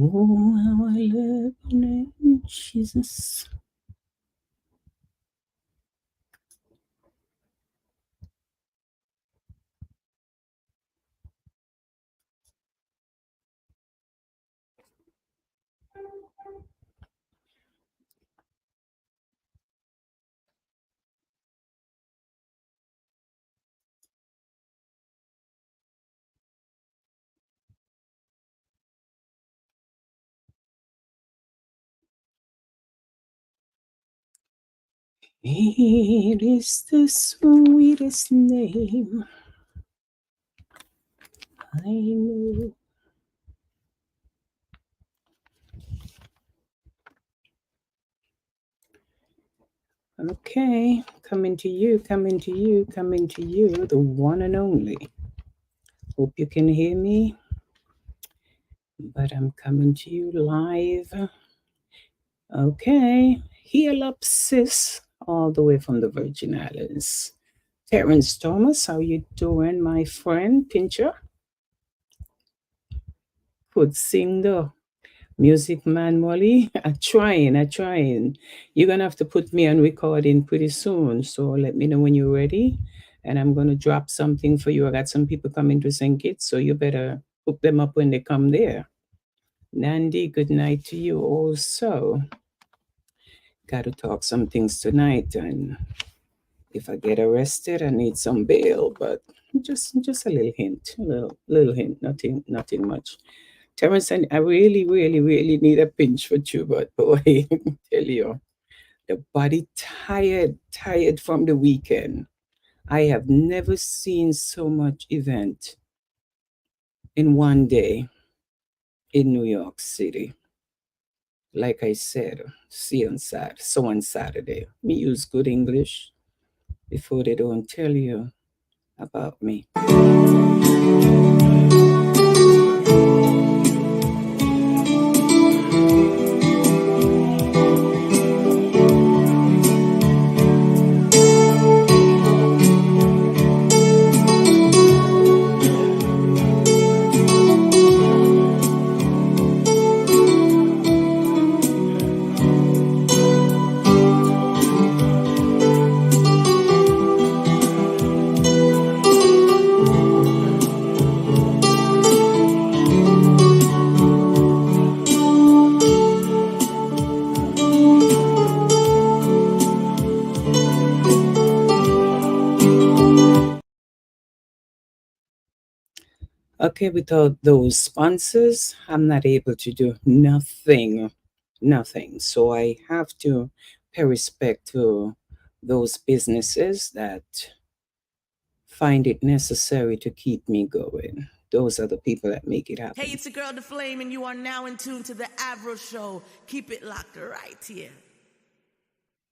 Oh, how I love your name, Jesus. It is the sweetest name I know. Okay, coming to you, coming to you, coming to you, the one and only. Hope you can hear me, but I'm coming to you live. Okay, heel up, sis, all the way from the Virgin Islands. Terrence Thomas, how you doing, my friend? Pincher could sing though. Music man Molly, I trying. You're gonna have to put me on recording pretty soon. So let me know when you're ready. And I'm gonna drop something for you. I got some people coming to sing it, so you better hook them up when they come there. Nandi, good night to you also. Gotta talk some things tonight, and if I get arrested, I need some bail, but just a little hint. A little hint, nothing much. Terence, I really, really, really need a pinch for you, but boy, tell you, the body tired from the weekend. I have never seen so much event in one day in New York City. Like I said, so on Saturday. Me use good English before they don't tell you about me. Okay, without those sponsors, I'm not able to do nothing. So I have to pay respect to those businesses that find it necessary to keep me going. Those are the people that make it happen. Hey, it's your girl, The Flame, and you are now in tune to The Avro Show. Keep it locked right here.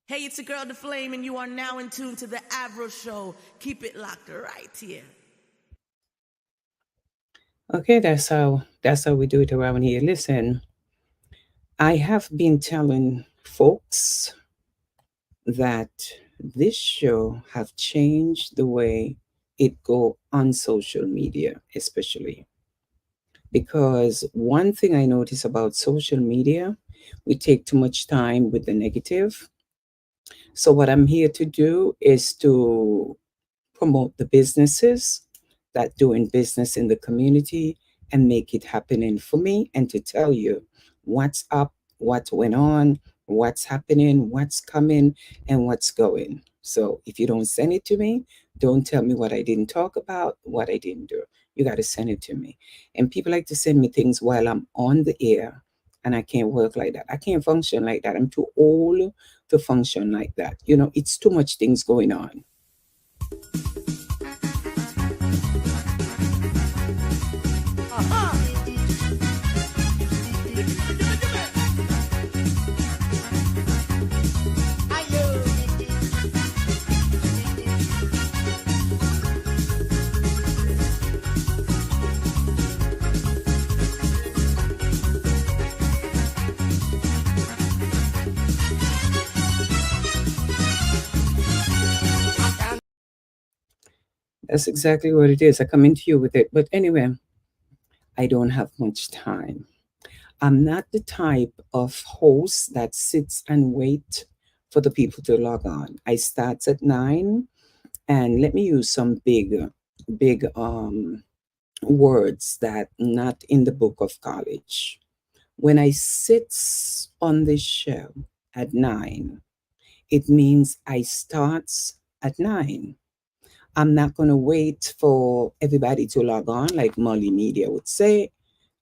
Hey, it's your girl, The Flame, and you are now in tune to The Avro Show. Keep it locked right here. Okay, that's how we do it around here. Listen, I have been telling folks that this show have changed the way it go on social media, especially because one thing I notice about social media, we take too much time with the negative. So what I'm here to do is to promote the businesses that doing business in the community and make it happening for me, and to tell you what's up, what went on, what's happening, what's coming, and what's going. So if you don't send it to me, don't tell me what I didn't talk about, what I didn't do. You got to send it to me. And people like to send me things while I'm on the air, and I can't work like that. I can't function like that. I'm too old to function like that. It's too much things going on. That's exactly what it is. I come into you with it. But anyway, I don't have much time. I'm not the type of host that sits and wait for the people to log on. I start at 9, and let me use some big words that not in the book of college. When I sit on this show at 9, it means I starts at 9. I'm not going to wait for everybody to log on like Molly Media would say.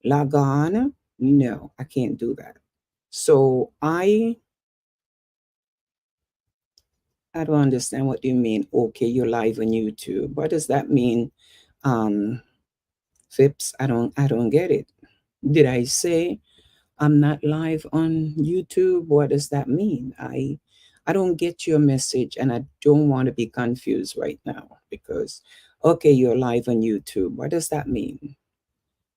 Log on? No, I can't do that. So I don't understand what you mean. Okay, you're live on YouTube. What does that mean? Um, Phipps, I don't get it. Did I say I'm not live on YouTube? What does that mean? I don't get your message, and I don't want to be confused right now because okay, you're live on YouTube. What does that mean?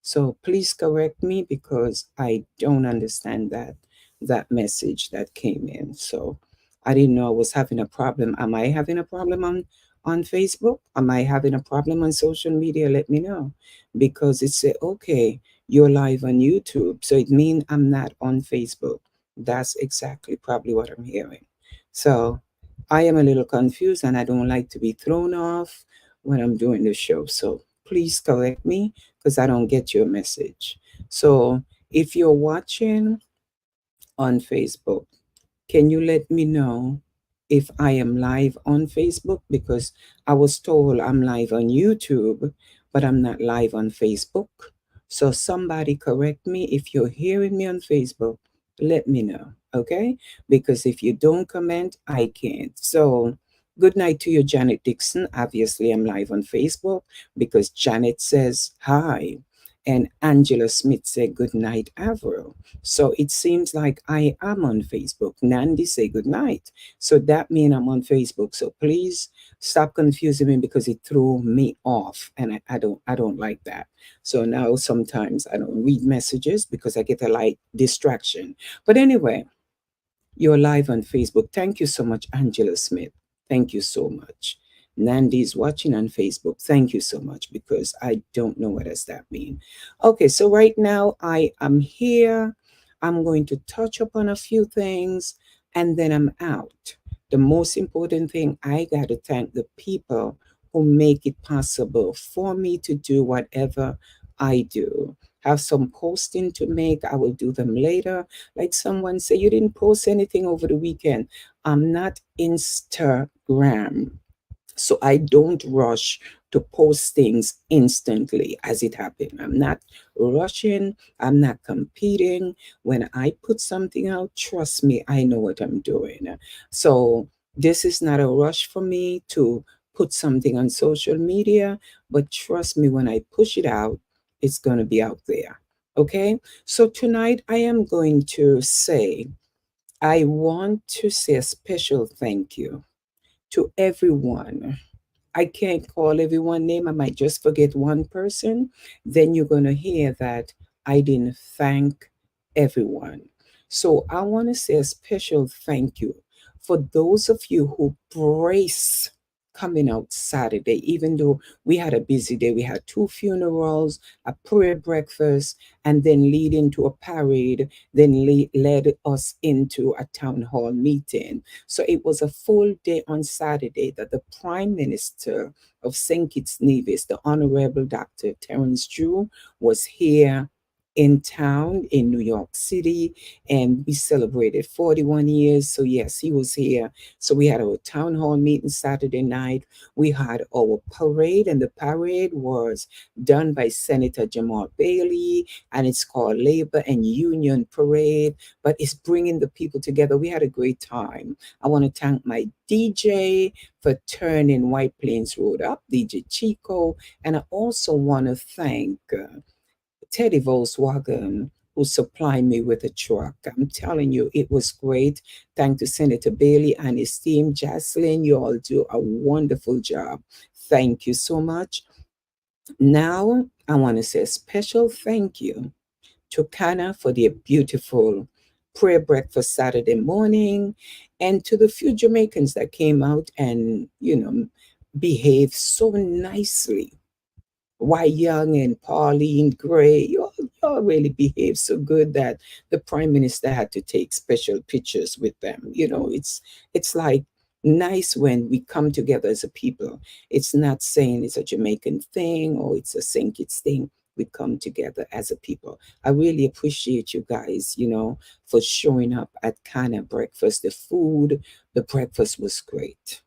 So please correct me because I don't understand that message that came in. So I didn't know I was having a problem. Am I having a problem on Facebook? Am I having a problem on social media? Let me know. Because it said, okay, you're live on YouTube. So it means I'm not on Facebook. That's exactly probably what I'm hearing. So I am a little confused and I don't like to be thrown off when I'm doing the show. So please correct me because I don't get your message. So if you're watching on Facebook, can you let me know if I am live on Facebook? Because I was told I'm live on YouTube, but I'm not live on Facebook. So somebody correct me. If you're hearing me on Facebook, let me know, okay? Because if you don't comment, I can't. So good night to you, Janet Dixon. Obviously, I'm live on Facebook because Janet says hi. And Angela Smith said, good night, Avril. So it seems like I am on Facebook. Nandi say good night. So that means I'm on Facebook. So please stop confusing me because it threw me off. And I don't like that. So now sometimes I don't read messages because I get a light distraction. But anyway, you're live on Facebook. Thank you so much, Angela Smith. Thank you so much. Nandi is watching on Facebook. Thank you so much because I don't know what does that mean. Okay, so right now I am here. I'm going to touch upon a few things and then I'm out. The most important thing, I got to thank the people who make it possible for me to do whatever I do. Have some posting to make. I will do them later. Like someone say, you didn't post anything over the weekend. I'm not Instagram. So I don't rush to post things instantly as it happened. I'm not rushing. I'm not competing. When I put something out, trust me, I know what I'm doing. So this is not a rush for me to put something on social media, but trust me, when I push it out, it's going to be out there. Okay. So tonight I am going to say, I want to say a special thank you to everyone. I can't call everyone name. I might just forget one person. Then you're going to hear that I didn't thank everyone. So I want to say a special thank you for those of you who brace coming out Saturday, even though we had a busy day. We had two funerals, a prayer breakfast, and then lead into a parade, then led us into a town hall meeting. So it was a full day on Saturday that the Prime Minister of St. Kitts Nevis, the Honorable Dr. Terence Drew, was here in town in New York City, and we celebrated 41 years. So yes, he was here. So we had our town hall meeting Saturday night. We had our parade, and the parade was done by Senator Jamal Bailey, and it's called Labor and Union Parade, but it's bringing the people together. We had a great time. I want to thank my DJ for turning White Plains Road up, DJ Chico. And I also want to thank Teddy Volkswagen, who supplied me with a truck. I'm telling you, it was great. Thank to Senator Bailey and his team. Jocelyn, you all do a wonderful job. Thank you so much. Now, I want to say a special thank you to Kana for their beautiful prayer breakfast Saturday morning, and to the few Jamaicans that came out and, behaved so nicely. White Young and Pauline Gray, y'all all really behaved so good that the prime minister had to take special pictures with them. It's like nice when we come together as a people. It's not saying it's a Jamaican thing or it's a St. Kitts thing. We come together as a people. I really appreciate you guys, for showing up at Kana breakfast. The breakfast was great.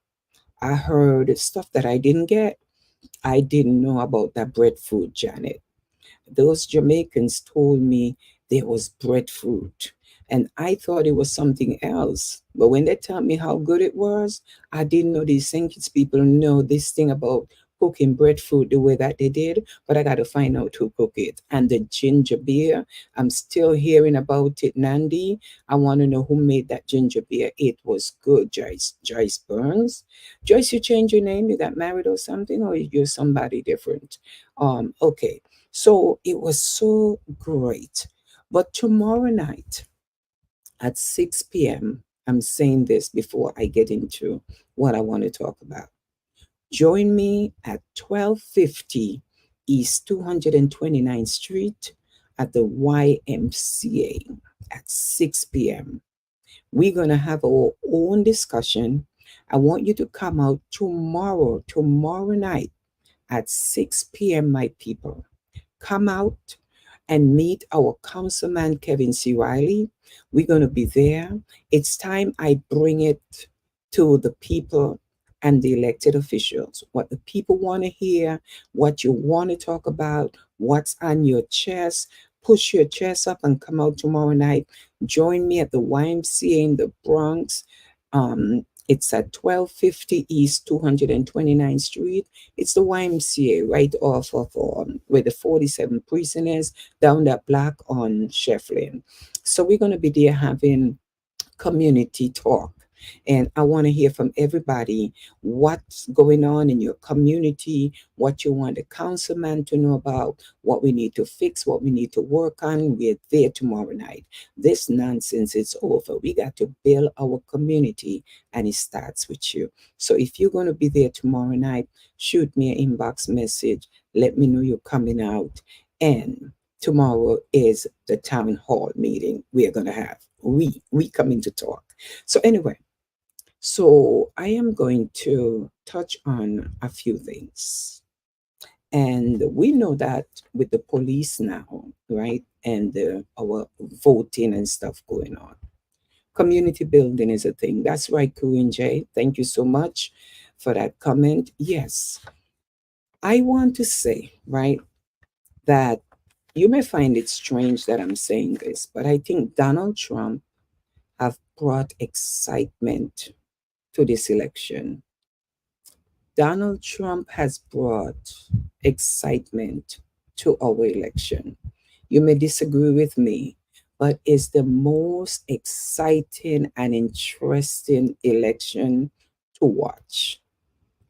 I heard stuff that I didn't get. I didn't know about that breadfruit, Janet. Those Jamaicans told me there was breadfruit. And I thought it was something else. But when they told me how good it was, I didn't know these St. Kitts people know this thing about cooking breadfruit the way that they did. But I got to find out who cooked it. And the ginger beer, I'm still hearing about it, Nandi. I want to know who made that ginger beer. It was good, Joyce Burns. Joyce, you changed your name? You got married or something? Or you're somebody different? Okay. So it was so great. But tomorrow night at 6 p.m., I'm saying this before I get into what I want to talk about. Join me at 1250 East 229th Street at the YMCA at 6 p.m. We're going to have our own discussion. I want you to come out tomorrow night at 6 p.m., my people. Come out and meet our councilman, Kevin C. Riley. We're going to be there. It's time I bring it to the people and the elected officials. What the people want to hear, what you want to talk about, what's on your chest. Push your chest up and come out tomorrow night. Join me at the YMCA in the Bronx. It's at 1250 East 229th Street. It's the YMCA right off of where the 47 precinct is, down that block on Shefflin. So we're going to be there having community talk. And I want to hear from everybody what's going on in your community, what you want the councilman to know about, what we need to fix, what we need to work on. We're there tomorrow night. This nonsense is over. We got to build our community, and it starts with you. So if you're going to be there tomorrow night, shoot me an inbox message. Let me know you're coming out. And tomorrow is the town hall meeting we're going to have. We coming to talk. So anyway, so I am going to touch on a few things. And we know that with the police now, right? And our voting and stuff going on. Community building is a thing. That's right, Corinne J. Thank you so much for that comment. Yes, I want to say, right, that you may find it strange that I'm saying this, but I think Donald Trump have brought excitement to this election. Donald Trump has brought excitement to our election. You may disagree with me, but it's the most exciting and interesting election to watch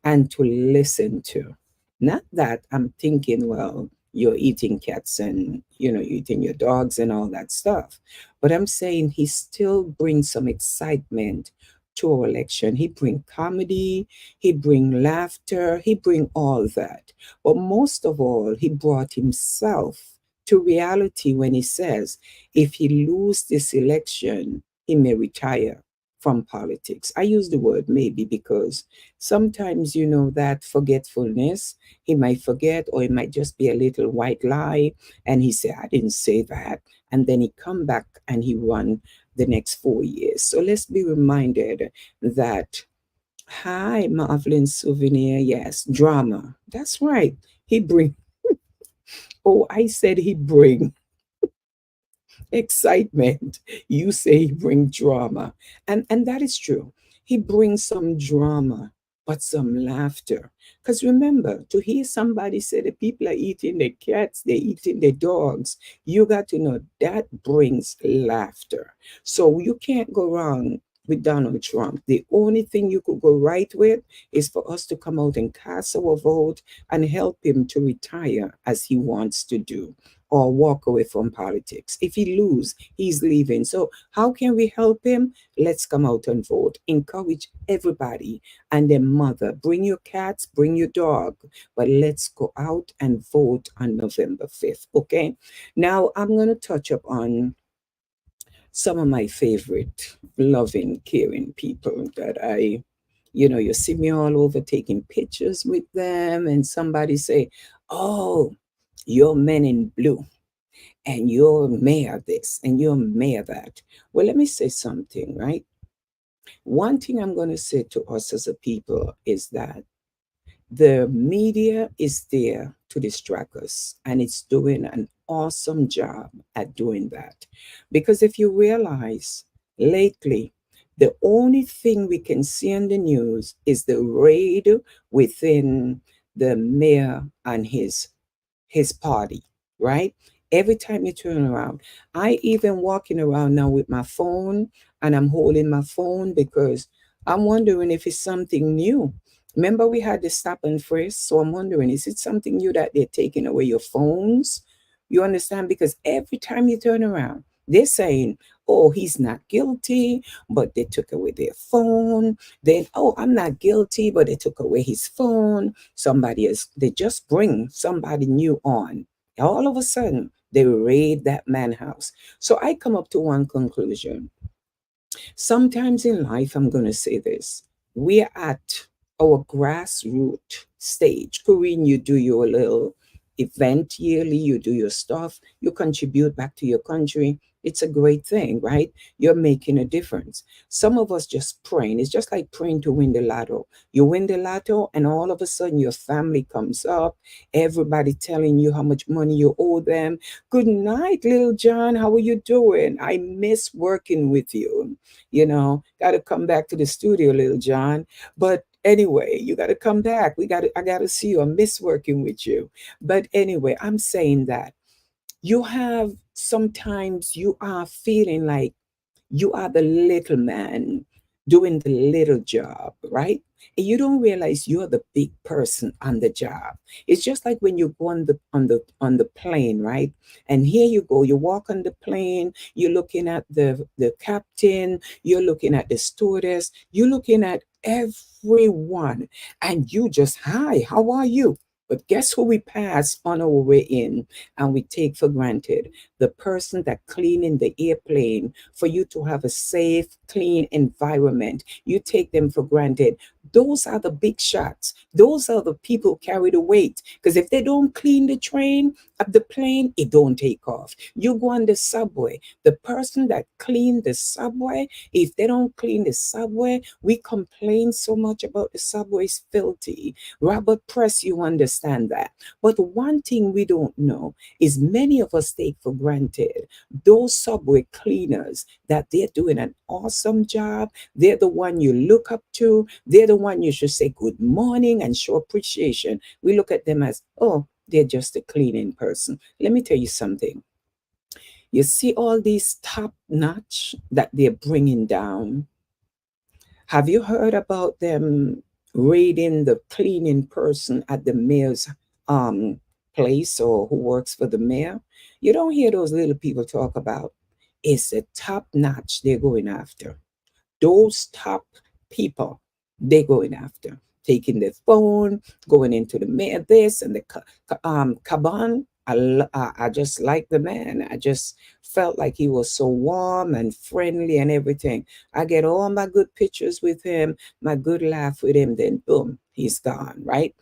and to listen to. Not that I'm thinking, well, you're eating cats and you're eating your dogs and all that stuff, but I'm saying he still brings some excitement to our election. He bring comedy, he bring laughter, he bring all that. But most of all, he brought himself to reality when he says, if he lose this election, he may retire from politics. I use the word maybe because sometimes, that forgetfulness, he might forget or it might just be a little white lie. And he said, I didn't say that. And then he come back and he run the next 4 years. So let's be reminded that, hi, Marvelin Souvenir, yes, drama. That's right. He bring, oh, I said he bring excitement. You say he brings drama. And that is true. He brings some drama, but some laughter. Because remember, to hear somebody say the people are eating their cats, they're eating their dogs, you got to know that brings laughter. So you can't go wrong with Donald Trump. The only thing you could go right with is for us to come out and cast our vote and help him to retire as he wants to do. or walk away from politics. If he lose, he's leaving. So how can we help him? Let's come out and vote. Encourage everybody and their mother. Bring your cats, bring your dog, but let's go out and vote on November 5th. Okay. Now I'm going to touch up on some of my favorite loving, caring people that you see me all over taking pictures with them, and somebody say, "Oh, you're men in blue, and you're mayor this, and you're mayor that." Well, let me say something, right? One thing I'm going to say to us as a people is that the media is there to distract us, and it's doing an awesome job at doing that. Because if you realize lately, the only thing we can see on the news is the raid within the mayor and his party, right? Every time you turn around, I even walking around now with my phone, and I'm holding my phone because I'm wondering if it's something new. Remember, we had the stop and frisk, so I'm wondering, is it something new that they're taking away your phones? You understand? Because every time you turn around, they're saying, "Oh, he's not guilty, but they took away their phone." Then, "Oh, I'm not guilty, but they took away his phone." Somebody else, they just bring somebody new on. All of a sudden, they raid that man house. So I come up to one conclusion. Sometimes in life, I'm going to say this, we're at our grassroots stage. Corinne, you do your little event yearly, you do your stuff, you contribute back to your country. It's a great thing, right? You're making a difference. Some of us just praying. It's just like praying to win the lotto. You win the lotto, and all of a sudden your family comes up, everybody telling you how much money you owe them. "Good night, little John. How are you doing? I miss working with you. Got to come back to the studio, little John. But anyway, you got to come back. I got to see you. I miss working with you." But anyway, I'm saying that you have sometimes you are feeling like you are the little man doing the little job, right? And you don't realize you're the big person on the job. It's just like when you go on the plane, right? And here you go, you walk on the plane, you're looking at the captain, you're looking at the stewardess, you're looking at everyone, and you just, "Hi, how are you?" But guess who we pass on our way in and we take for granted? The person that cleaning the airplane for you to have a safe, clean environment. You take them for granted. Those are the big shots. Those are the people who carry the weight. Because if they don't clean the train of the plane, it don't take off. You go on the subway. The person that clean the subway, if they don't clean the subway, we complain so much about the subway's filthy. Robert Press, you understand that. But one thing we don't know is many of us take for granted those subway cleaners, that they're doing an awesome job. They're the one you look up to. They're the one you should say good morning and show appreciation. We look at them as, "Oh, they're just a cleaning person." Let me tell you something. You see all these top notch that they're bringing down. Have you heard about them raiding the cleaning person at the mayor's um, place, or who works for the mayor? You don't hear those little people talk about. It's a top notch they're going after. Those top people they're going after, taking their phone, going into the mayor this and the caban. I just like the man. I just felt like he was so warm and friendly and everything. I get all my good pictures with him, my good laugh with him, then boom, he's gone, right?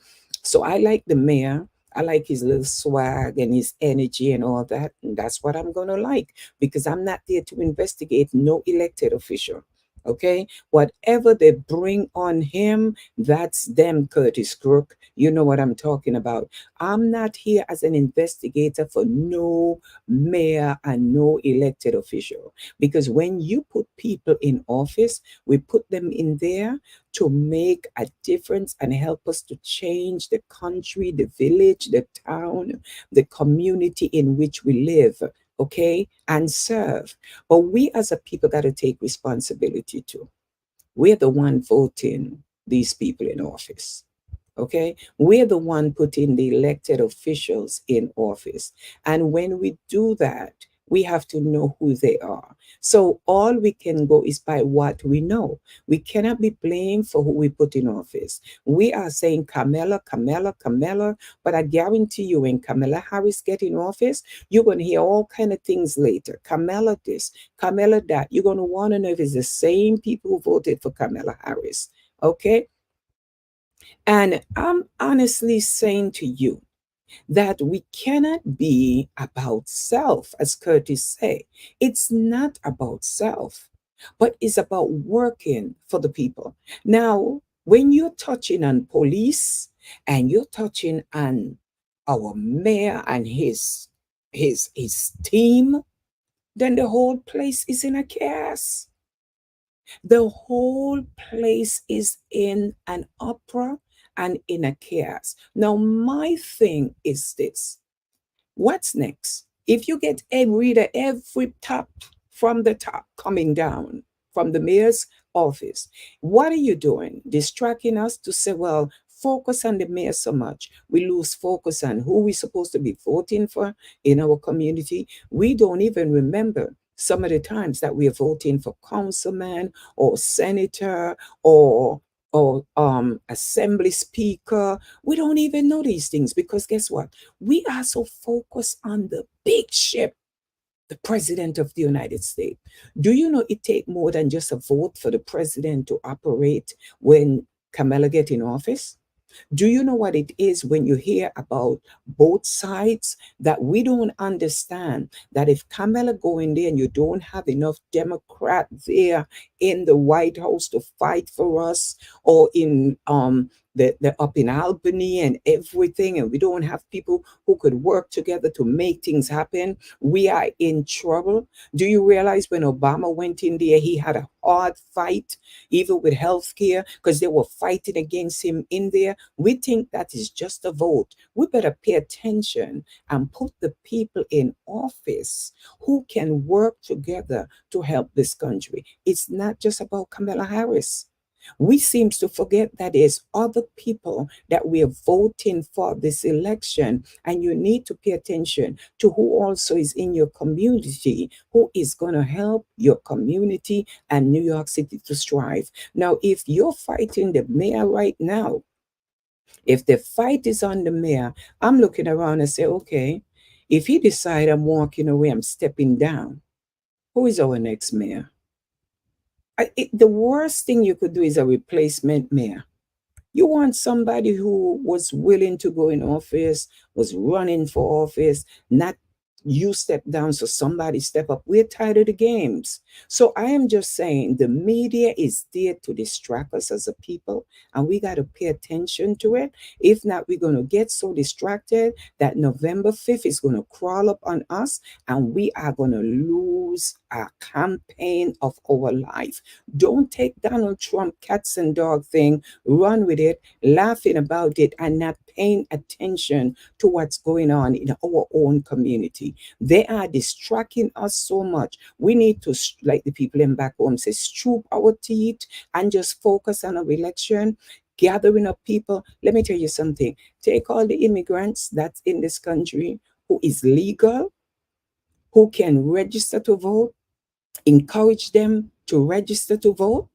So I like the mayor. I like his little swag and his energy and all that. And that's what I'm going to like, because I'm not there to investigate no elected official. Okay, whatever they bring on him, that's them, Curtis Crook. You know what I'm talking about. I'm not here as an investigator for no mayor and no elected official, because when you put people in office, we put them in there to make a difference and help us to change the country, the village, the town, the community in which we live, okay, and serve. But we as a people got to take responsibility too. We're the one voting these people in office. Okay, we're the one putting the elected officials in office, and when we do that, we have to know who they are. So all we can go is by what we know. We cannot be blamed for who we put in office. We are saying Kamala, Kamala, Kamala, but I guarantee you, when Kamala Harris get in office, you're going to hear all kind of things later. Kamala this, Kamala that. You're going to want to know if it's the same people who voted for Kamala Harris. Okay, and I'm honestly saying to you that we cannot be about self, as Curtis say. It's not about self, but it's about working for the people. Now, when you're touching on police and you're touching on our mayor and his team, then the whole place is in a chaos. The whole place is in an opera and in a chaos. Now, my thing is this: what's next? If you get a reader every top from the top coming down from the mayor's office, what are you doing? Distracting us to say, well, focus on the mayor so much. We lose focus on who we're supposed to be voting for in our community. We don't even remember some of the times that we are voting for councilman or senator or assembly speaker. We don't even know these things because guess what? We are so focused on the big ship, the president of the United States. Do you know it takes more than just a vote for the president to operate when Kamala get in office? Do you know what it is when you hear about both sides that we don't understand that if Kamala go in there and you don't have enough Democrat there in the White House to fight for us or in the up in Albany and everything, and we don't have people who could work together to make things happen, we are in trouble. Do you realize when Obama went in there, he had a hard fight, even with healthcare, because they were fighting against him in there? We think that is just a vote. We better pay attention and put the people in office who can work together to help this country. It's not just about Kamala Harris. We seem to forget that there's other people that we are voting for this election, and you need to pay attention to who also is in your community, who is going to help your community and New York City to strive. Now, if you're fighting the mayor right now, if the fight is on the mayor, I'm looking around and say, okay, if he decide I'm walking away, I'm stepping down, who is our next mayor? The worst thing you could do is a replacement mayor. You want somebody who was willing to go in office, was running for office, not you step down so somebody step up. We're tired of the games. So I am just saying the media is there to distract us as a people, and we got to pay attention to it. If not, we're going to get so distracted that November 5th is going to crawl up on us, and we are going to lose our campaign of our life. Don't take Donald Trump cats and dog thing, run with it, laughing about it, and not paying attention to what's going on in our own community. They are distracting us so much. We need to, like the people in back home say, stoop our teeth and just focus on our election, gathering up people. Let me tell you something. Take all the immigrants that's in this country who is legal, who can register to vote, encourage them to register to vote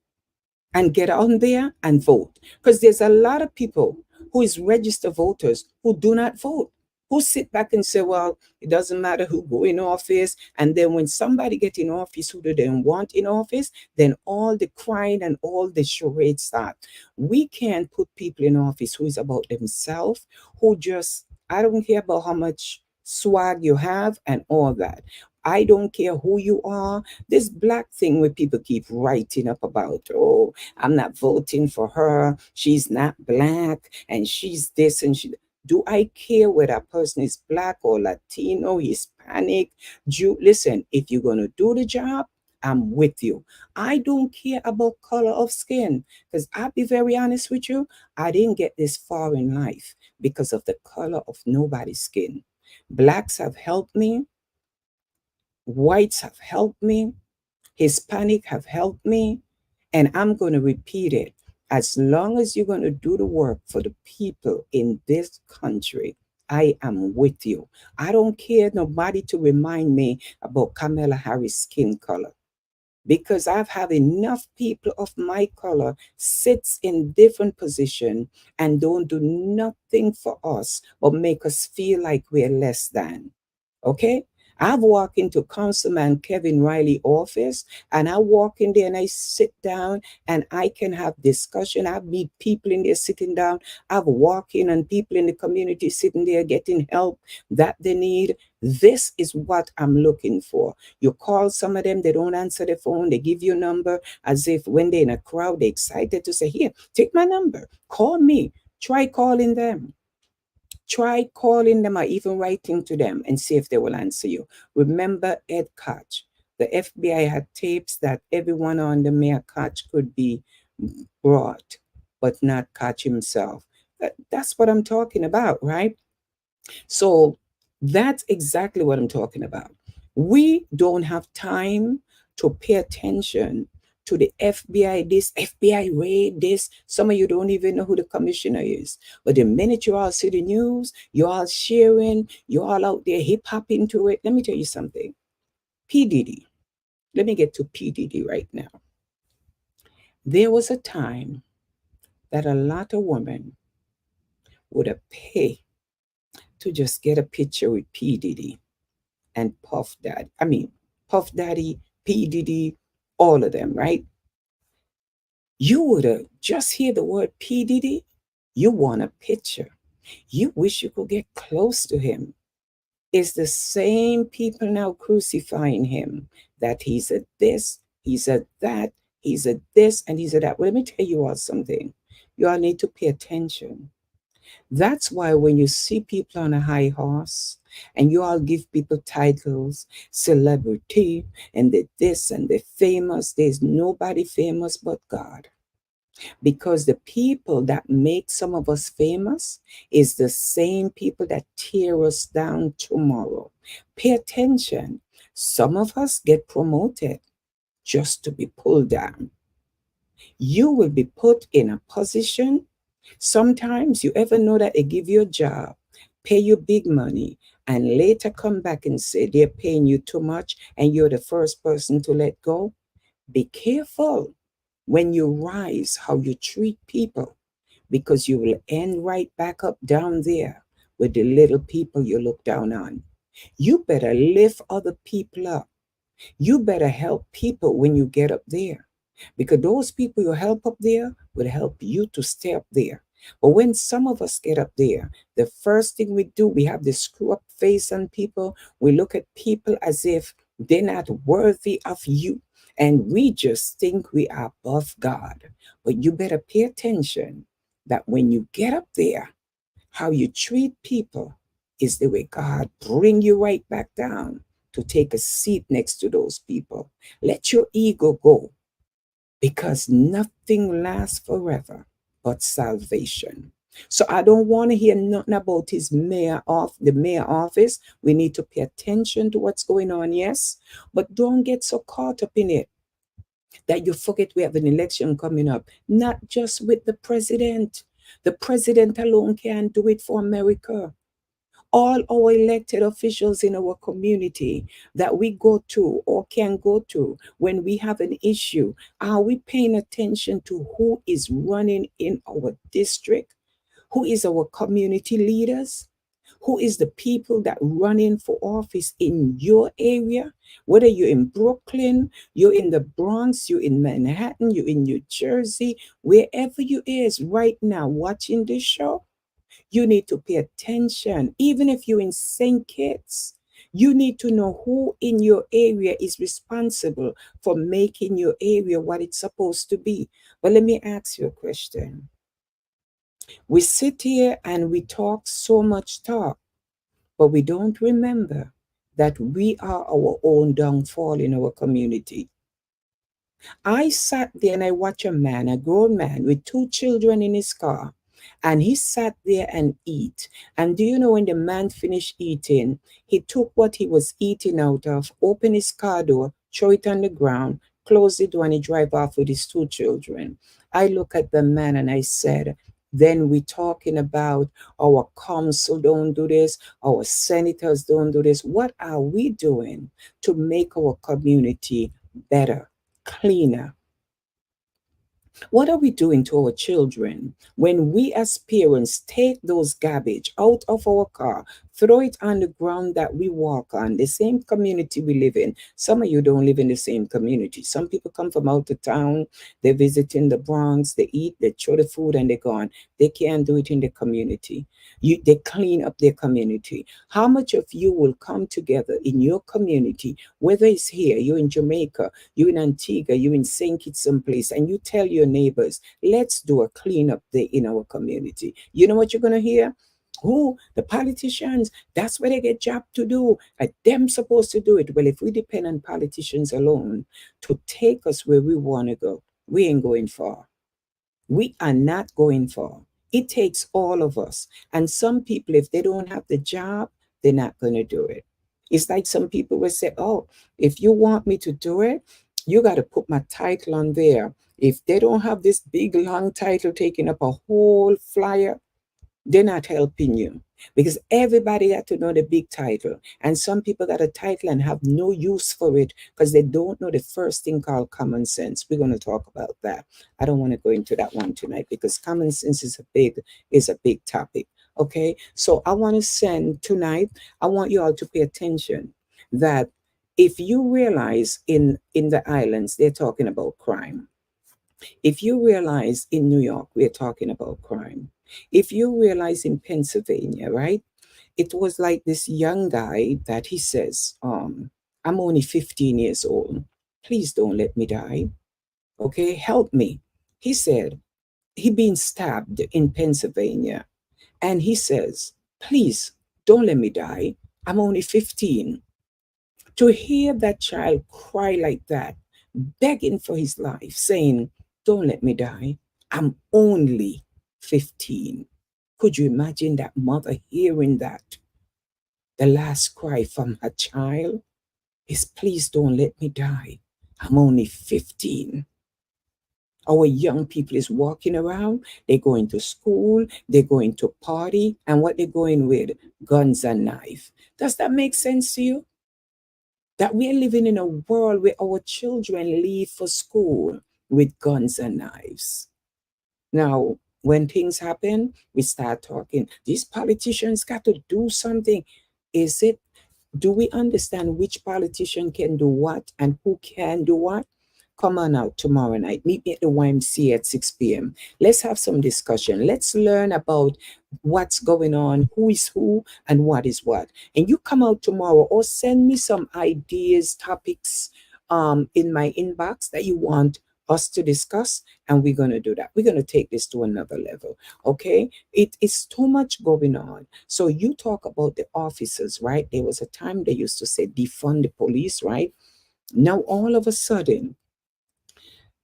and get on there and vote. Because there's a lot of people who is registered voters who do not vote, who sit back and say, well, it doesn't matter who go in office. And then when somebody get in office who they don't want in office, then all the crying and all the charades start. We can't put people in office who is about themselves, who just, I don't care about how much swag you have and all that. I don't care who you are. This black thing where people keep writing up about, oh, I'm not voting for her. She's not black and she's this and she. Do I care whether that person is black or Latino, Hispanic, Jew? Listen, if you're going to do the job, I'm with you. I don't care about color of skin because I'll be very honest with you. I didn't get this far in life because of the color of nobody's skin. Blacks have helped me. Whites have helped me. Hispanic have helped me, and I'm going to repeat it. As long as you're going to do the work for the people in this country, I am with you. I don't care nobody to remind me about Kamala Harris' skin color because I've had enough people of my color sits in different position and don't do nothing for us or make us feel like we're less than. Okay? I've walked into Councilman Kevin Riley office and I walk in there and I sit down and I can have discussion. I meet people in there sitting down. I've walked in and people in the community sitting there getting help that they need. This is what I'm looking for. You call some of them, they don't answer the phone. They give you a number as if when they're in a crowd, they're excited to say, here, take my number. Call me. Try calling them. Try calling them or even writing to them and see if they will answer you. Remember Ed Koch. The FBI had tapes that everyone on the Mayor Koch could be brought, but not Koch himself. That's what I'm talking about, right? So that's exactly what I'm talking about. We don't have time to pay attention to the FBI, this FBI raid, this. Some of you don't even know who the commissioner is. But the minute you all see the news, you're all sharing, you're all out there hip hopping to it. Let me tell you something. PDD. Let me get to PDD right now. There was a time that a lot of women would have paid to just get a picture with PDD and Puff Daddy. I mean, Puff Daddy, P. Diddy, all of them, right? You would have just hear the word P. Diddy, you want a picture. You wish you could get close to him. It's the same people now crucifying him that he's a this, he's a that, he's a this, and he's a that. Well, let me tell you all something. You all need to pay attention. That's why when you see people on a high horse and you all give people titles, celebrity, and the this and the famous, there's nobody famous but God. Because the people that make some of us famous is the same people that tear us down tomorrow. Pay attention. Some of us get promoted just to be pulled down. You will be put in a position. Sometimes you ever know that they give you a job, pay you big money, and later come back and say they're paying you too much and you're the first person to let go? Be careful when you rise how you treat people because you will end right back up down there with the little people you look down on. You better lift other people up. You better help people when you get up there because those people you help up there will help you to stay up there. But when some of us get up there, the first thing we do, we have this screw up face on people. We look at people as if they're not worthy of you. And we just think we are above God. But you better pay attention that when you get up there, how you treat people is the way God bring you right back down to take a seat next to those people. Let your ego go because nothing lasts forever but salvation. So I don't want to hear nothing about his the mayor office. We need to pay attention to what's going on, yes, but don't get so caught up in it that you forget we have an election coming up. Not just with the president. The president alone can't do it for America. All our elected officials in our community that we go to or can go to when we have an issue, are we paying attention to who is running in our district? Who is our community leaders? Who is the people that running for office in your area? Whether you're in Brooklyn, you're in the Bronx, you're in Manhattan, you're in New Jersey, wherever you is right now watching this show, you need to pay attention. Even if you're in St. Kitts, you need to know who in your area is responsible for making your area what it's supposed to be. But let me ask you a question. We sit here and we talk so much talk, but we don't remember that we are our own downfall in our community. I sat there and I watched a man, a grown man with two children in his car, and he sat there and eat. And do you know when the man finished eating, he took what he was eating out of, opened his car door, throw it on the ground, closed the door, and he drive off with his two children. I look at the man and I said, then we talking about our council don't do this, our senators don't do this. What are we doing to make our community better, cleaner? What are we doing to our children when we as parents take those garbage out of our car, throw it on the ground that we walk on, the same community we live in? Some of you don't live in the same community. Some people come from out of town, they visit in the Bronx, they eat, they throw the food and they're gone. They can't do it in the community. They clean up their community. How much of you will come together in your community, whether it's here, you're in Jamaica, you in Antigua, you in St. Kitts someplace, and you tell your neighbors, let's do a cleanup day in our community. You know what you're gonna hear? Who? The politicians. That's what they get job to do. And them supposed to do it. Well, if we depend on politicians alone to take us where we want to go, we ain't going far. We are not going far. It takes all of us. And some people, if they don't have the job, they're not going to do it. It's like some people will say, oh, if you want me to do it, you got to put my title on there. If they don't have this big long title taking up a whole flyer, they're not helping you, because everybody got to know the big title. And some people got a title and have no use for it because they don't know the first thing called common sense. We're going to talk about that. I don't want to go into that one tonight because common sense is a big topic. Okay, so I want to send tonight, I want you all to pay attention that if you realize in the islands they're talking about crime, if you realize in New York, we're talking about crime. If you realize in Pennsylvania, right? It was like this young guy that he says, I'm only 15 years old. Please don't let me die. Okay, help me. He said, he been stabbed in Pennsylvania. And he says, please don't let me die. I'm only 15. To hear that child cry like that, begging for his life, saying, don't let me die. I'm only 15. Could you imagine that mother hearing that? The last cry from her child is, please don't let me die. I'm only 15. Our young people is walking around, they're going to school, they're going to party, and what they're going with? Guns and knife. Does that make sense to you? That we're living in a world where our children leave for school with guns and knives. Now, when things happen, we start talking. These politicians got to do something. Is it, do we understand which politician can do what and who can do what? Come on out tomorrow night. Meet me at the YMCA at 6 p.m. Let's have some discussion. Let's learn about what's going on, who is who, and what is what. And you come out tomorrow or send me some ideas, topics in my inbox that you want us to discuss, and we're going to do that. We're going to take this to another level. Okay, it is too much going on. So you talk about the officers, right? There was a time they used to say defund the police, right? Now all of a sudden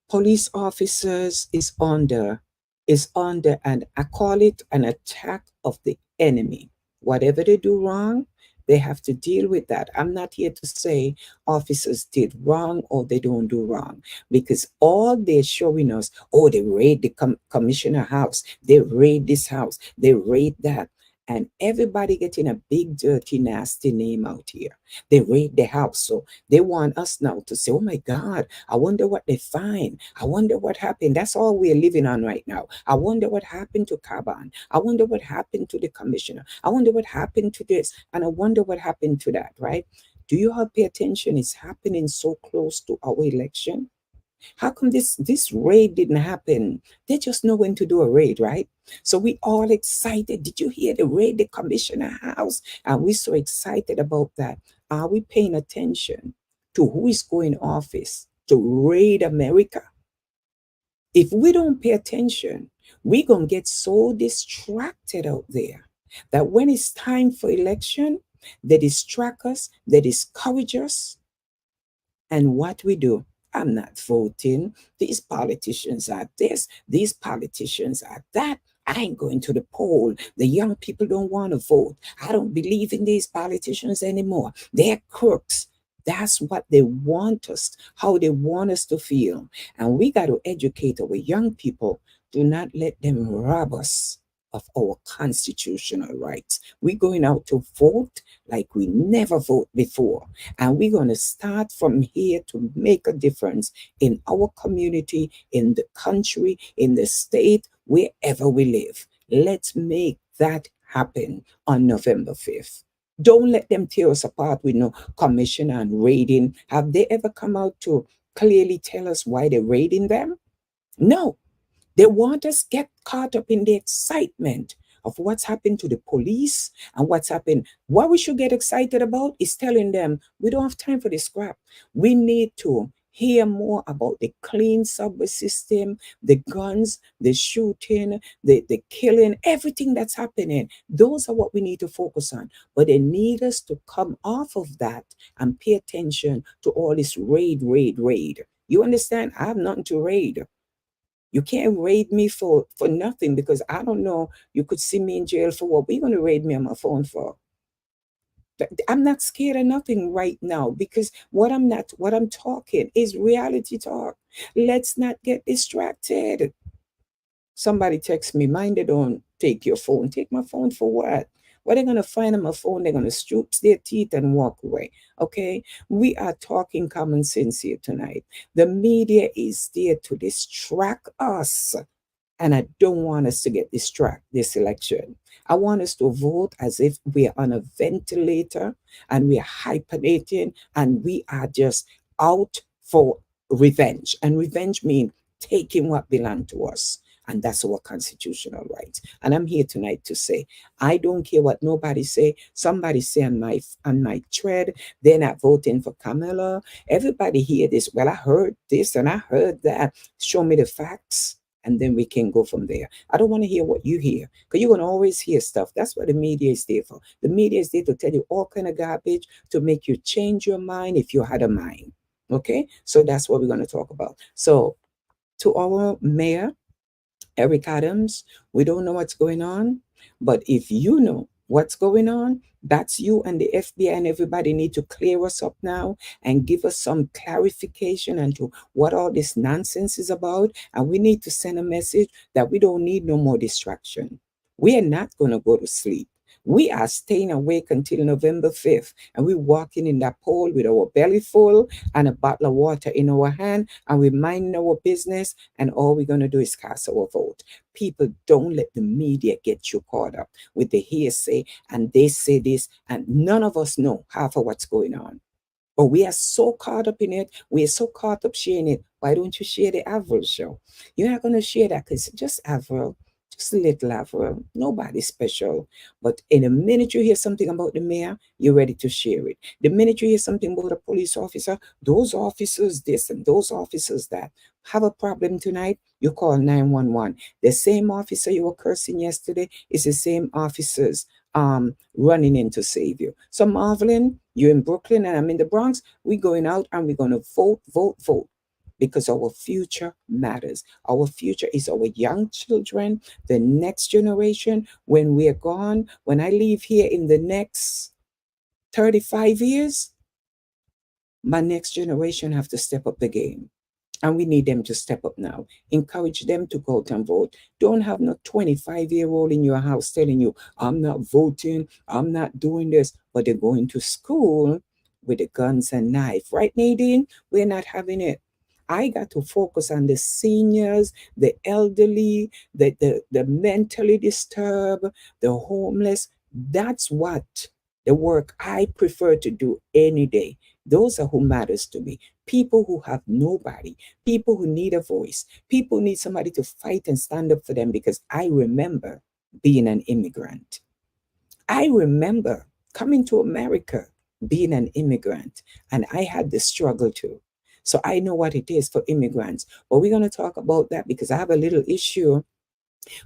police officers is under, and I call it an attack of the enemy. Whatever they do wrong, they have to deal with that. I'm not here to say officers did wrong or they don't do wrong, because all they're showing us, oh, they raid the commissioner house, they raid this house, they raid that, and everybody getting a big dirty nasty name out here. They raid the house, so they want us now to say, oh my God, I wonder what they find. I wonder what happened. That's all we're living on right now. I wonder what happened to Caban. I wonder what happened to the commissioner. I wonder what happened to this. And I wonder what happened to that, right? Do you all pay attention? It's happening so close to our election. How come this raid didn't happen? They just know when to do a raid, right? So we all excited. Did you hear the raid, the commissioner house? And we're so excited about that. Are we paying attention to who is going office to raid America? If we don't pay attention, we're going to get so distracted out there that when it's time for election, they distract us, they discourage us, and what we do, I'm not voting. These politicians are this, these politicians are that. I ain't going to the poll. The young people don't want to vote. I don't believe in these politicians anymore. They're crooks. That's what they want us, how they want us to feel. And we got to educate our young people. Do not let them rob us of our constitutional rights. We're going out to vote like we never vote before. And we're going to start from here to make a difference in our community, in the country, in the state, wherever we live. Let's make that happen on November 5th. Don't let them tear us apart with no commission and raiding. Have they ever come out to clearly tell us why they're raiding them? No. They want us get caught up in the excitement of what's happened to the police and what's happened. What we should get excited about is telling them we don't have time for this crap. We need to hear more about the clean subway system, the guns, the shooting, the killing, everything that's happening. Those are what we need to focus on. But they need us to come off of that and pay attention to all this raid, raid, raid. You understand? I have nothing to raid. You can't raid me for nothing because I don't know. You could see me in jail for what? What are you going to raid me on my phone for? I'm not scared of nothing right now because what I'm talking is reality talk. Let's not get distracted. Somebody texts me, mind they don't take your phone. Take my phone for what? What are they gonna find on my phone? They're gonna stoop their teeth and walk away. Okay? We are talking common sense here tonight. The media is there to distract us. And I don't want us to get distracted this election. I want us to vote as if we're on a ventilator and we're hypernating and we are just out for revenge. And revenge means taking what belongs to us. And that's our constitutional rights. And I'm here tonight to say, I don't care what nobody say. Somebody say on my thread, they're not voting for Kamala. Everybody hear this. Well, I heard this and I heard that. Show me the facts and then we can go from there. I don't want to hear what you hear because you're going to always hear stuff. That's what the media is there for. The media is there to tell you all kind of garbage to make you change your mind if you had a mind. Okay, so that's what we're going to talk about. So to our mayor, Eric Adams, we don't know what's going on, but if you know what's going on, that's you and the FBI and everybody need to clear us up now and give us some clarification into what all this nonsense is about. And we need to send a message that we don't need no more distraction. We are not going to go to sleep. We are staying awake until November 5th, and we're walking in that pole with our belly full and a bottle of water in our hand, and we're minding our business, and all we're going to do is cast our vote. People, don't let the media get you caught up with the hearsay, and they say this, and none of us know half of what's going on. But we are so caught up in it. We are so caught up sharing it. Why don't you share the Avril show? You're not going to share that because just Avril, just a little Avril. Nobody special. But in a minute you hear something about the mayor, you're ready to share it. The minute you hear something about a police officer, those officers this and those officers that. Have a problem tonight, you call 911. The same officer you were cursing yesterday is the same officers running in to save you. So Marvelyn, you're in Brooklyn and I'm in the Bronx. We're going out and we're going to vote, vote, vote. Because our future matters. Our future is our young children, the next generation. When we're gone, when I leave here in the next 35 years, my next generation have to step up the game. And we need them to step up now. Encourage them to go out and vote. Don't have no 25-year-old in your house telling you, I'm not voting, I'm not doing this, but they're going to school with the guns and knife. Right, Nadine? We're not having it. I got to focus on the seniors, the elderly, the mentally disturbed, the homeless. That's what the work I prefer to do any day. Those are who matters to me. People who have nobody, people who need a voice, people who need somebody to fight and stand up for them because I remember being an immigrant. I remember coming to America being an immigrant and I had the struggle too. So I know what it is for immigrants. But we're going to talk about that because I have a little issue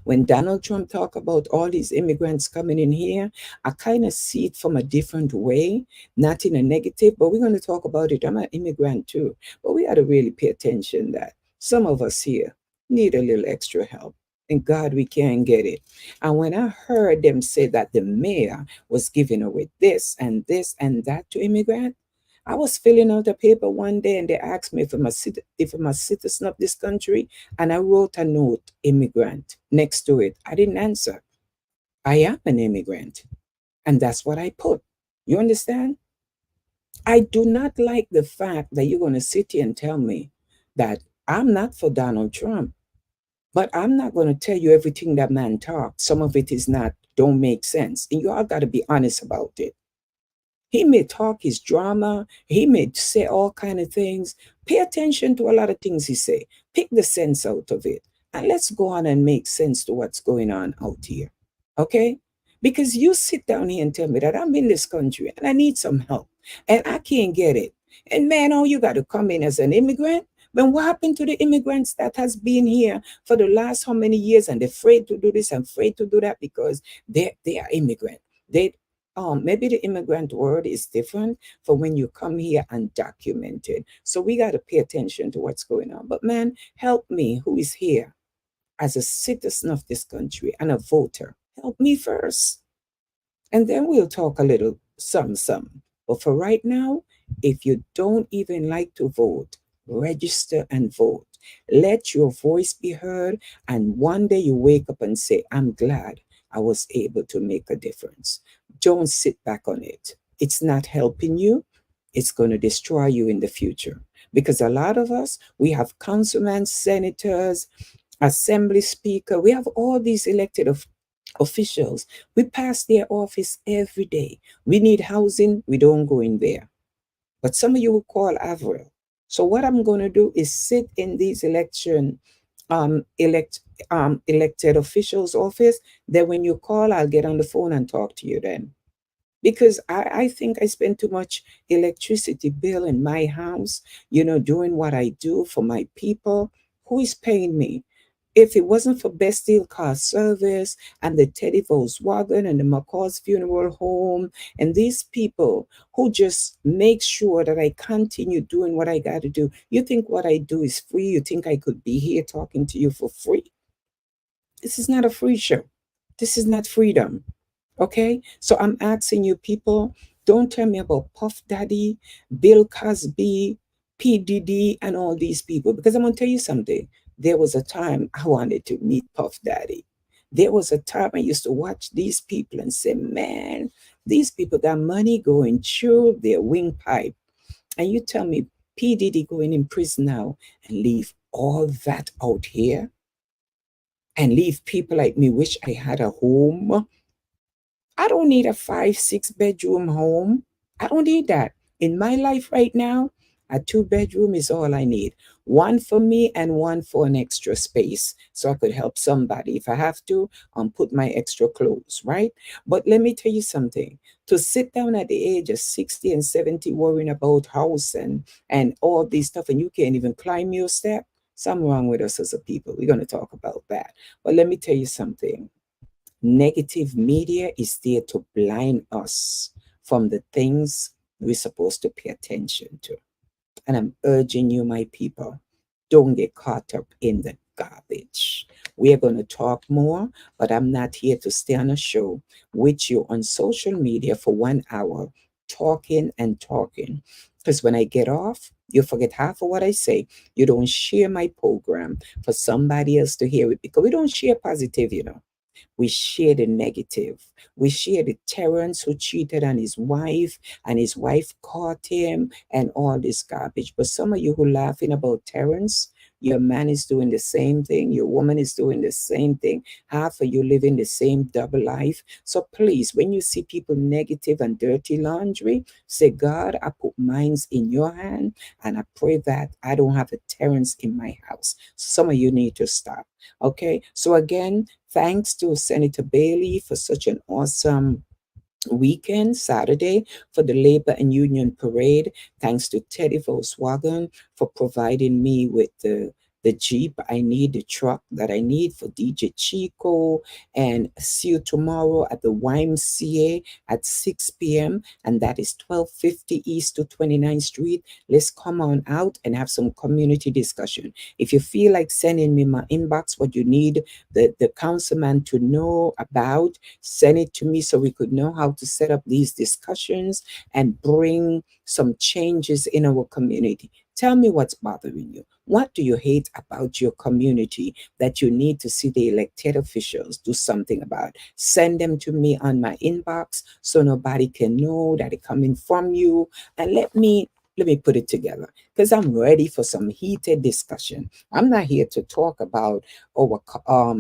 when Donald Trump talked about all these immigrants coming in here, I kind of see it from a different way, not in a negative, but we're going to talk about it. I'm an immigrant too, but we got to really pay attention that some of us here need a little extra help. And God, we can get it. And when I heard them say that the mayor was giving away this and that to immigrants, I was filling out a paper one day and they asked me if I'm a citizen of this country, and I wrote a note, immigrant, next to it. I didn't answer. I am an immigrant, and that's what I put. You understand? I do not like the fact that you're going to sit here and tell me that I'm not for Donald Trump, but I'm not going to tell you everything that man talks. Some of it is not, don't make sense. And you all got to be honest about it. He may talk his drama. He may say all kind of things. Pay attention to a lot of things he say. Pick the sense out of it. And let's go on and make sense to what's going on out here. Okay? Because you sit down here and tell me that I'm in this country and I need some help and I can't get it. And man, oh, you got to come in as an immigrant. Then what happened to the immigrants that has been here for the last how many years and they're afraid to do this and afraid to do that because they are immigrant. They maybe the immigrant word is different for when you come here undocumented. So we got to pay attention to what's going on. But man, help me who is here as a citizen of this country and a voter. Help me first. And then we'll talk a little some. But for right now, if you don't even like to vote, register and vote. Let your voice be heard. And one day you wake up and say, I'm glad I was able to make a difference. Don't sit back on it. It's not helping you. It's going to destroy you in the future. Because a lot of us, we have councilmen, senators, assembly speaker, we have all these elected officials. We pass their office every day. We need housing, we don't go in there. But some of you will call Avril. So what I'm going to do is sit in these um, elect, elected officials' office. Then when you call, I'll get on the phone and talk to you then. Because I think I spend too much electricity bill in my house, doing what I do for my people. Who is paying me? If it wasn't for Best Deal Car Service and the Teddy Volkswagen and the McCall's Funeral Home and these people who just make sure that I continue doing what I got to do, you think what I do is free? You think I could be here talking to you for free? This is not a free show. This is not freedom. Okay? So I'm asking you people, don't tell me about Puff Daddy, Bill Cosby, P. Diddy, and all these people, because I'm going to tell you something. There was a time I wanted to meet Puff Daddy. There was a time I used to watch these people and say, man, these people got money going through their windpipe. And you tell me P. Diddy going in prison now and leave all that out here and leave people like me wish I had a home. I don't need a 5, 6 bedroom home. I don't need that. In my life right now, a 2 bedroom is all I need. One for me and one for an extra space so I could help somebody if I have to put my extra clothes, right? But let me tell you something. To sit down at the age of 60 and 70 worrying about house and all this stuff and you can't even climb your step, something wrong with us as a people. We're going to talk about that. But let me tell you something. Negative media is there to blind us from the things we're supposed to pay attention to. And I'm urging you, my people, don't get caught up in the garbage. We are going to talk more, but I'm not here to stay on a show with you on social media for 1 hour, talking and talking. Because when I get off, you forget half of what I say. You don't share my program for somebody else to hear it because we don't share positive. We share the negative. We share the Terrence who cheated on his wife and his wife caught him and all this garbage. But some of you who laughing about Terrence, your man is doing the same thing. Your woman is doing the same thing. Half of you living the same double life. So please, when you see people negative and dirty laundry, say, God, I put mines in your hand and I pray that I don't have a Terrence in my house. Some of you need to stop. Okay. So again, thanks to Senator Bailey for such an awesome weekend, Saturday, for the Labor and Union Parade. Thanks to Teddy Volkswagen for providing me with the the Jeep, I need the truck that I need for DJ Chico. And see you tomorrow at the YMCA at 6 p.m. And that is 1250 East to 29th Street. Let's come on out and have some community discussion. If you feel like sending me my inbox what you need the councilman to know about, send it to me so we could know how to set up these discussions and bring some changes in our community. Tell me what's bothering you. What do you hate about your community that you need to see the elected officials do something about? Send them to me on my inbox so nobody can know that it's coming from you. And let me put it together because I'm ready for some heated discussion. I'm not here to talk about our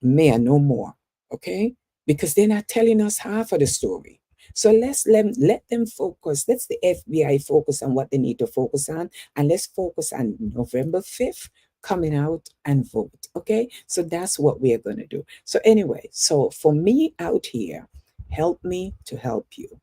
mayor no more, okay? Because they're not telling us half of the story. So let them focus. Let's the FBI focus on what they need to focus on, and let's focus on November 5th coming out and vote. Okay, so that's what we are going to do. So anyway, so for me out here, help me to help you.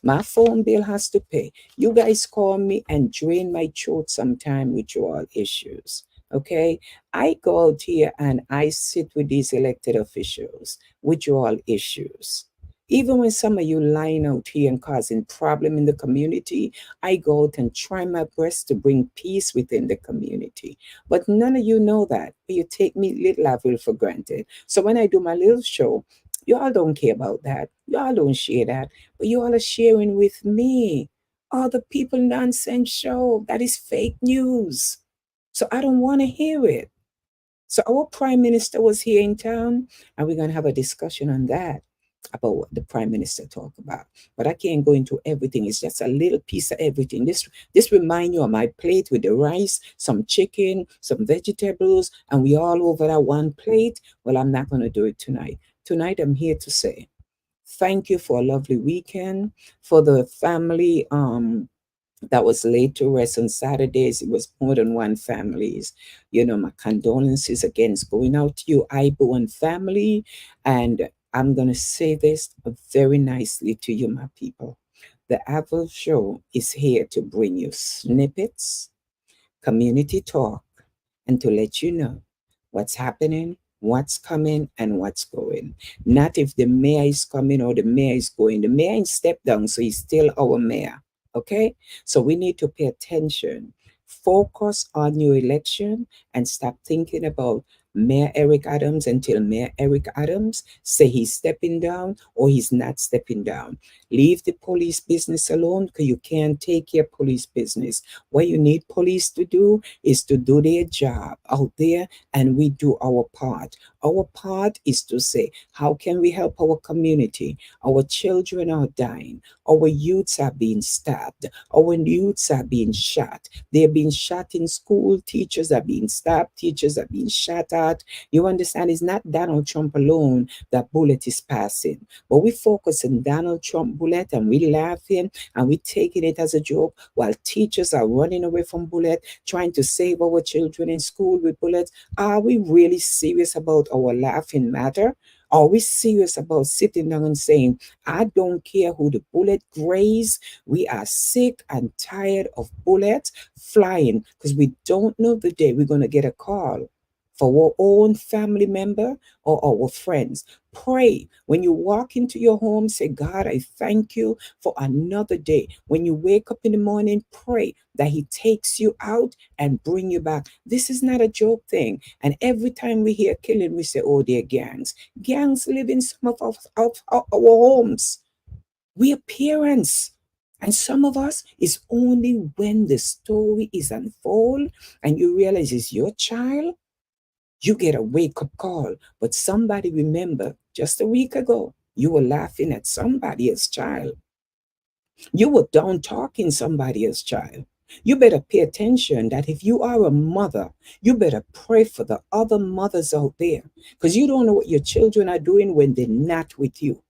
My phone bill has to pay. You guys call me and drain my throat sometime with your issues. Okay, I go out here and I sit with these elected officials with your issues. Even when some of you lying out here and causing problem in the community, I go out and try my best to bring peace within the community. But none of you know that. You take me little Avril for granted. So when I do my little show, you all don't care about that. You all don't share that. But you all are sharing with me. All the people nonsense show. That is fake news. So I don't want to hear it. So our prime minister was here in town, and we're gonna have a discussion on that about what the prime minister talked about. But I can't go into everything. It's just a little piece of everything. This remind you of my plate with the rice, some chicken, some vegetables, and we all over that one plate. Well, I'm not gonna do it tonight. Tonight I'm here to say thank you for a lovely weekend for the family. That was laid to rest on Saturdays. It was more than one families. My condolences against going out to you, Ibo and family. And I'm going to say this very nicely to you, my people. The Apple Show is here to bring you snippets, community talk, and to let you know what's happening, what's coming, and what's going. Not if the mayor is coming or the mayor is going. The mayor ain't stepped down, so he's still our mayor. Okay? So we need to pay attention. Focus on your election and stop thinking about Mayor Eric Adams until Mayor Eric Adams say he's stepping down or he's not stepping down. Leave the police business alone because you can't take your police business. What you need police to do is to do their job out there, and we do our part. Our part is to say, how can we help our community? Our children are dying. Our youths are being stabbed. Our youths are being shot. They're being shot in school. Teachers are being stabbed. Teachers are being shot at. You understand? It's not Donald Trump alone that bullet is passing. But we focus on Donald Trump bullet and we laughing and we taking it as a joke while teachers are running away from bullet, trying to save our children in school with bullets. Are we really serious about our laughing matter? Are we serious about sitting down and saying, I don't care who the bullet graze? We are sick and tired of bullets flying because we don't know the day we're going to get a call for our own family member or our friends. Pray. When you walk into your home, say, God, I thank you for another day. When you wake up in the morning, pray that he takes you out and bring you back. This is not a joke thing. And every time we hear killing, we say, oh, they're gangs. Gangs live in some of our homes. We are parents. And some of us, it's only when the story is unfold and you realize it's your child, you get a wake up call. But somebody remember just a week ago, you were laughing at somebody else's child. You were down talking somebody else's child. You better pay attention that if you are a mother, you better pray for the other mothers out there because you don't know what your children are doing when they're not with you.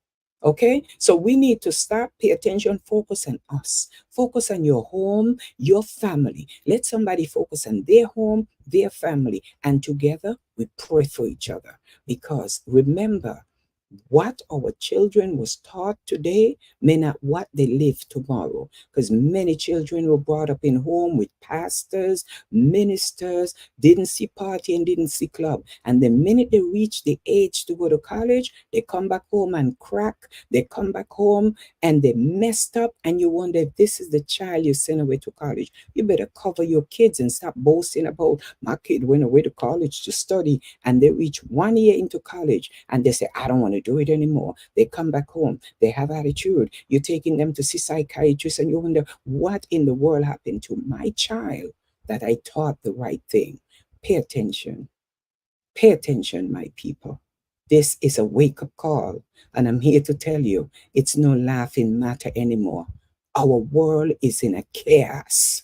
Okay, so we need to start pay attention, focus on us, focus on your home, your family. Let somebody focus on their home, their family, and together we pray for each other. Because remember, What our children was taught today may not what they live tomorrow, because many children were brought up in home with pastors, ministers, didn't see party and didn't see club, and the minute they reach the age to go to college, they come back home and crack. They come back home and they messed up, and you wonder if this is the child you send away to college. You better cover your kids and stop boasting about my kid went away to college to study, and they reach 1 year into college and they say, I don't want to do it anymore. They come back home, they have attitude. You're taking them to see psychiatrists, and you wonder what in the world happened to my child that I taught the right thing. Pay attention. Pay attention, my people. This is a wake up call, and I'm here to tell you it's no laughing matter anymore. Our world is in a chaos.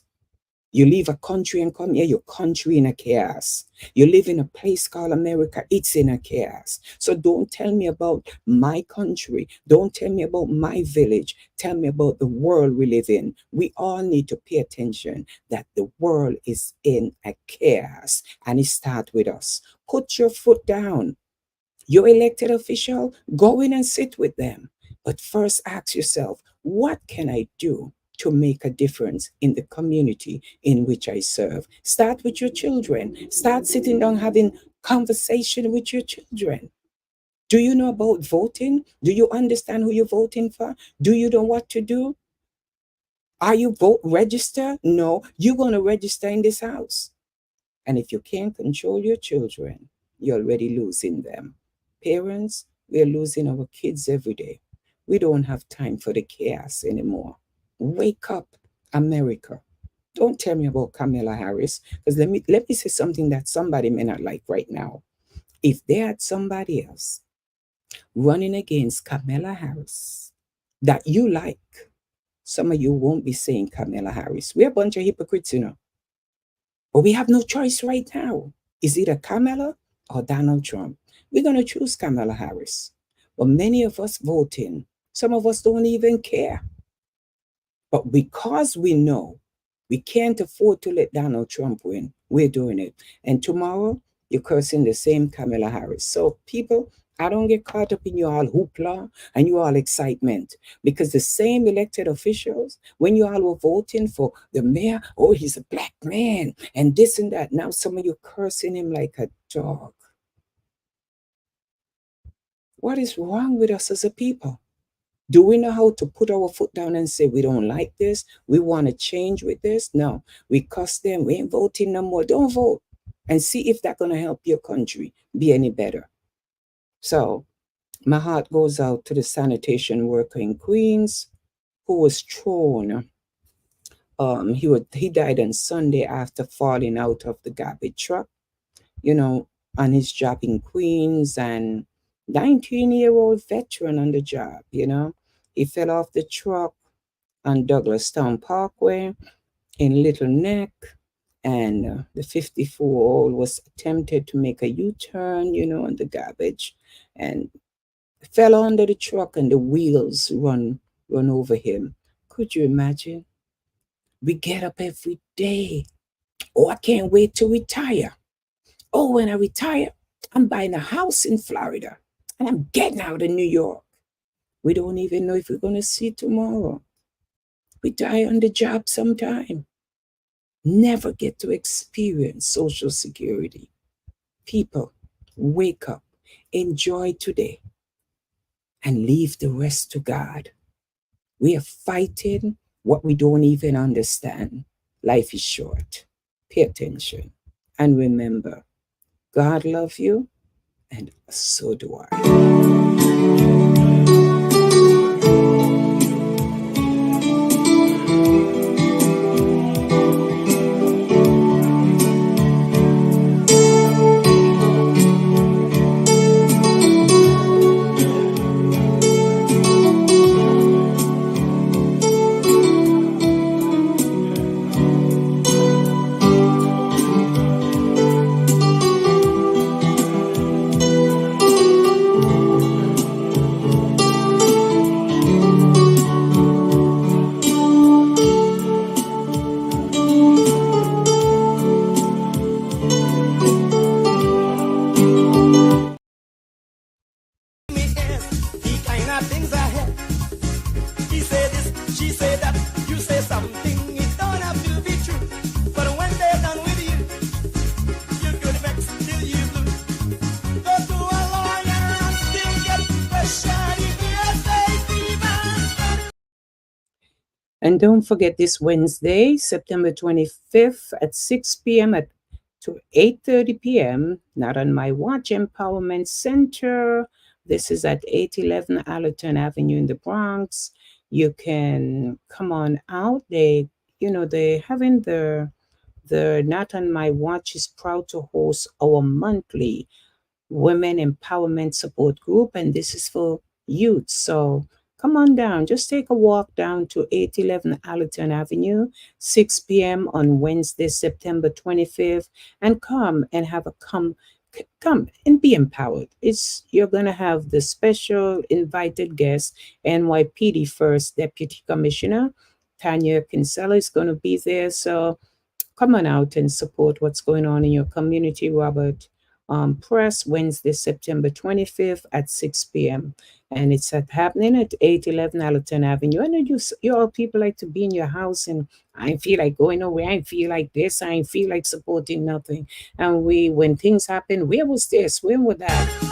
You leave a country and come here, your country in a chaos. You live in a place called America, it's in a chaos. So don't tell me about my country. Don't tell me about my village. Tell me about the world we live in. We all need to pay attention that the world is in a chaos, and it starts with us. Put your foot down. Your elected official, go in and sit with them. But first ask yourself, what can I do to make a difference in the community in which I serve? Start with your children. Start sitting down having conversation with your children. Do you know about voting? Do you understand who you're voting for? Do you know what to do? Are you vote register? No, you're going to register in this house. And if you can't control your children, you're already losing them. Parents, we're losing our kids every day. We don't have time for the chaos anymore. Wake up, America. Don't tell me about Kamala Harris, because let me say something that somebody may not like right now. If they had somebody else running against Kamala Harris that you like, some of you won't be saying Kamala Harris. We're a bunch of hypocrites, you know. But we have no choice right now. Is either Kamala or Donald Trump? We're going to choose Kamala Harris. But many of us voting, some of us don't even care. But because we know we can't afford to let Donald Trump win, we're doing it. And tomorrow, you're cursing the same Kamala Harris. So, people, I don't get caught up in your all hoopla and your all excitement, because the same elected officials, when you all were voting for the mayor, oh, he's a black man and this and that. Now some of you cursing him like a dog. What is wrong with us as a people? Do we know how to put our foot down and say, we don't like this, we want to change with this? No, we cuss them, we ain't voting no more. Don't vote, and see if that's going to help your country be any better. So my heart goes out to the sanitation worker in Queens who was thrown. He died on Sunday after falling out of the garbage truck, you know, on his job in Queens, and 19-year-old veteran on the job, you know. He fell off the truck on Douglastown Parkway in Little Neck, and the 54-year-old was attempted to make a U-turn, you know, on the garbage, and fell under the truck, and the wheels run over him. Could you imagine? We get up every day. Oh, I can't wait to retire. Oh, when I retire, I'm buying a house in Florida and I'm getting out of New York. We don't even know if we're going to see tomorrow. We die on the job sometime. Never get to experience Social Security. People, wake up, enjoy today, and leave the rest to God. We are fighting what we don't even understand. Life is short. Pay attention. And remember, God loves you, and so do I. And don't forget this Wednesday, September 25th at 6 p.m. to 8:30 p.m. Not on My Watch Empowerment Center. This is at 811 Allerton Avenue in the Bronx. You can come on out. They having the Not on My Watch is proud to host our monthly Women Empowerment Support Group, and this is for youth. So come on down. Just take a walk down to 811 Allerton Avenue, 6 p.m. on Wednesday, September 25th, and come and have a come and be empowered. It's You're gonna have the special invited guest, NYPD First Deputy Commissioner Tanya Kinsella is going to be there. So come on out and support what's going on in your community, Robert. Press Wednesday, September 25th at 6 p.m. And it's happening at 811 Allerton Avenue. I know you all people like to be in your house and I feel like going away. I feel like this. I feel like supporting nothing. And when things happen, where was this? Where was that?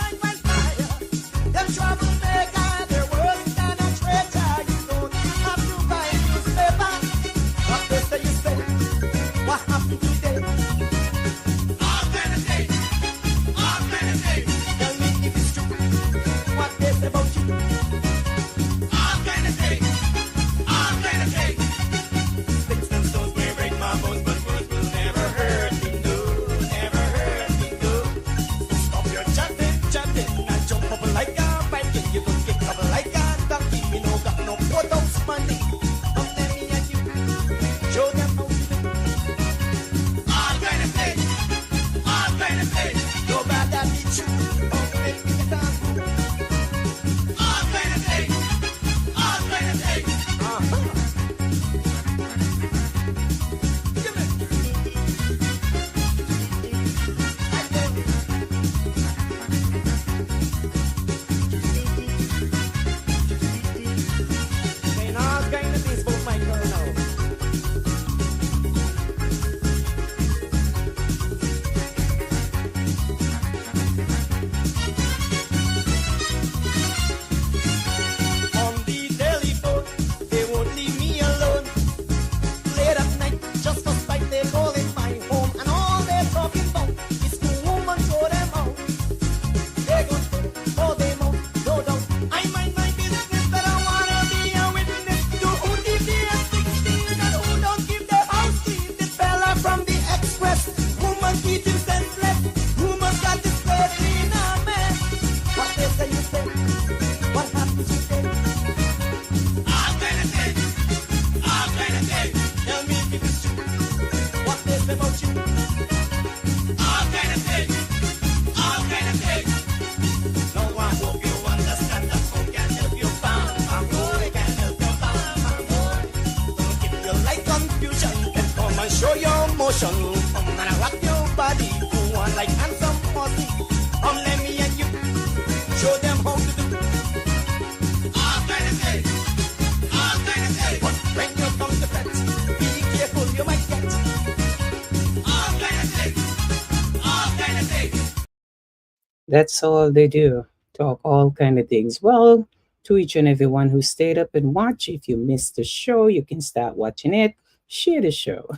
That's all they do. Talk all kind of things. Well, to each and everyone who stayed up and watched, if you missed the show, you can start watching it. Share the show.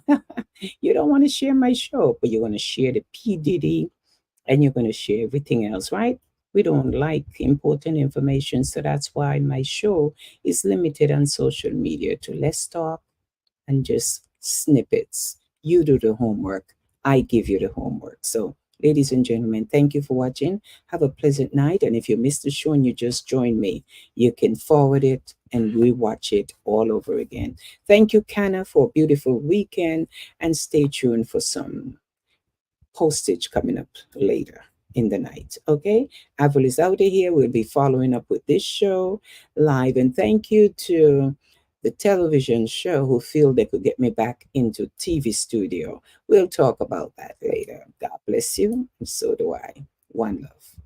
You don't want to share my show, but you're going to share the PDD and you're going to share everything else, right? We don't like important information, so that's why my show is limited on social media to less talk and just snippets. You do the homework, I give you the homework. So, ladies and gentlemen, thank you for watching. Have a pleasant night. And if you missed the show and you just joined me, you can forward it and rewatch it all over again. Thank you, Kana, for a beautiful weekend. And stay tuned for some postage coming up later in the night. Okay, Avril is out of here. We'll be following up with this show live. And thank you to the television show who feel they could get me back into TV studio. We'll talk about that later. God bless you, and so do I. One love.